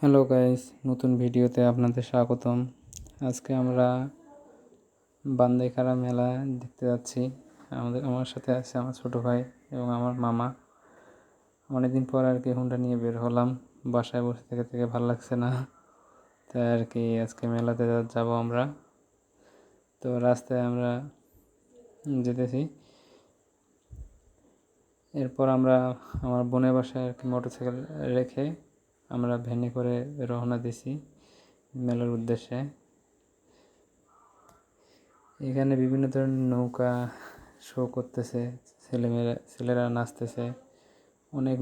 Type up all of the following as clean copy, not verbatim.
Hello guys, নতুন ভিডিওতে আপনাদের স্বাগতম। আজকে আমরা বান্দাইখারা মেলা দেখতে যাচ্ছি। আমার সাথে আছে আমার ছোট ভাই এবং আমার মামা। অনেকদিন পর আর কি হুন্ডা নিয়ে বের হলাম। বাসায় বসে থেকে থেকে ভালো লাগছে না, তাই আর কি আজকে মেলাতে যাব আমরা। তো রাস্তায় আমরা যেতেছি। এরপর আমরা আমার বোনের বাসায় আর কি মোটরসাইকেল রেখে আমরা ভ্যানে করে রওনা দিছি মেলার উদ্দেশ্যে। এখানে বিভিন্ন ধরনের নৌকা শো করতেছে, ছেলেরা নাচতেছে। অনেক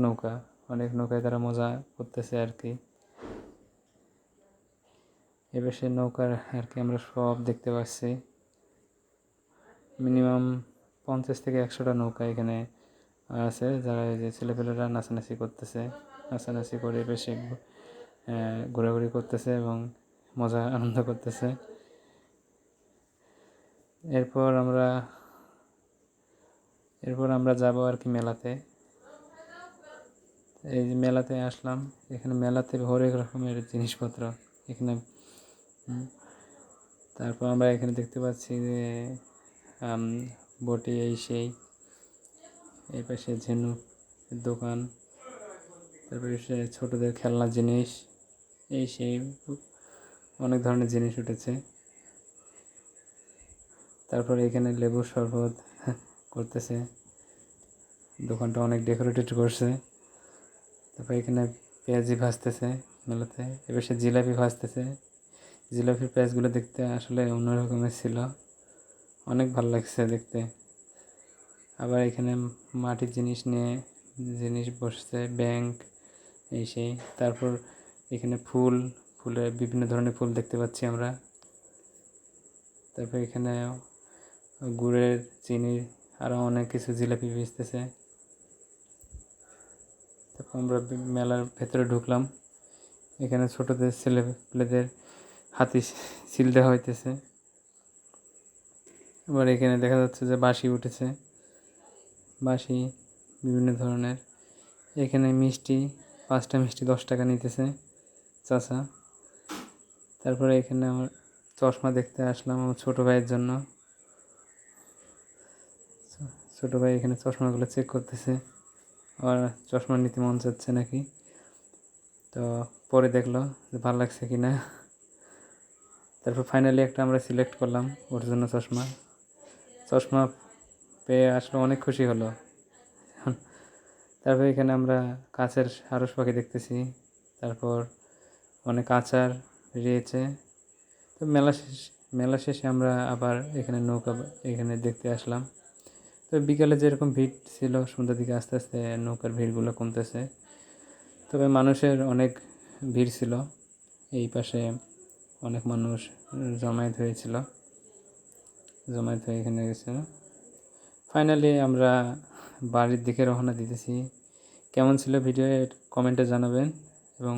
নৌকায় তারা মজা করতেছে আর কি। এবার সে নৌকার আর কি আমরা সব দেখতে পাচ্ছি। মিনিমাম 50 থেকে 100টা নৌকা এখানে আছে, যারা এই যে ছেলেপেলেরা নাচানাচি করতেছে। নাচানাচি করে বেশি ঘোরাঘুরি করতেছে এবং মজা আনন্দ করতেছে। এরপর আমরা যাব আর কি মেলাতে। এই যে মেলাতে আসলাম, এখানে মেলাতে হরেক রকমের জিনিসপত্র এখানে। তারপর আমরা এখানে দেখতে পাচ্ছি যে বটি এই সেই, এই পাশে ঝিনুক দোকান, তারপরে সে ছোটদের খেলনার জিনিস এই সেই অনেক ধরনের জিনিস উঠেছে। তারপরে এখানে লেবুর শরবত করতেছে, দোকানটা অনেক ডেকোরেটেড করছে। তারপর এখানে পেঁয়াজি ভাজতেছে মেলাতে। এবার সে জিলাপি ভাজতেছে। জিলাপির পেঁয়াজগুলো দেখতে আসলে অন্যরকমের ছিল, অনেক ভালো লাগছে দেখতে। আবার এখানে মাটির জিনিস বসছে, ব্যাংক এই সেই। তারপর এখানে ফুলের বিভিন্ন ধরনের ফুল দেখতে পাচ্ছি আমরা। তারপর এখানে গুড়ের, চিনির আরও অনেক কিছু জিলাপি বেচতেছে। তারপর আমরা মেলার ভেতরে ঢুকলাম। এখানে ছোটদের ছেলেপেলেদের হাতি সিল দেওয়া হইতেছে। এবার এখানে দেখা যাচ্ছে যে বাঁশি উঠেছে, বাঁশি বিভিন্ন ধরনের। এখানে মিষ্টি, 5টা মিষ্টি 10 টাকা নিতেছে চাচা। তারপরে এখানে আমার চশমা দেখতে আসলাম আমার ছোটো ভাইয়ের জন্য। ছোটো ভাই এখানে চশমাগুলো চেক করতেছে, আর চশমা নিতে মন চাচ্ছে নাকি। তো পরে দেখলো যে ভালো লাগছে কি না। তারপর ফাইনালি একটা আমরা সিলেক্ট করলাম ওর জন্য চশমা পেয়ে আসলে অনেক খুশি হলো। তারপর এখানে আমরা কাচের সারস পাখি দেখতেছি। তারপর অনেক আচার রয়েছে। তো মেলা শেষে আমরা আবার এখানে এখানে দেখতে আসলাম। তো বিকালে যেরকম ভিড় ছিল, সন্ধ্যার দিকে আস্তে আস্তে নৌকার ভিড়গুলো কমতেছে। তবে মানুষের অনেক ভিড় ছিল, এই পাশে অনেক মানুষ জমায়েত হয়ে এখানে গেছিল। ফাইনালি আমরা বাড়ির দিকে রওনা দিতেছি। কেমন ছিল ভিডিও কমেন্টে জানাবেন এবং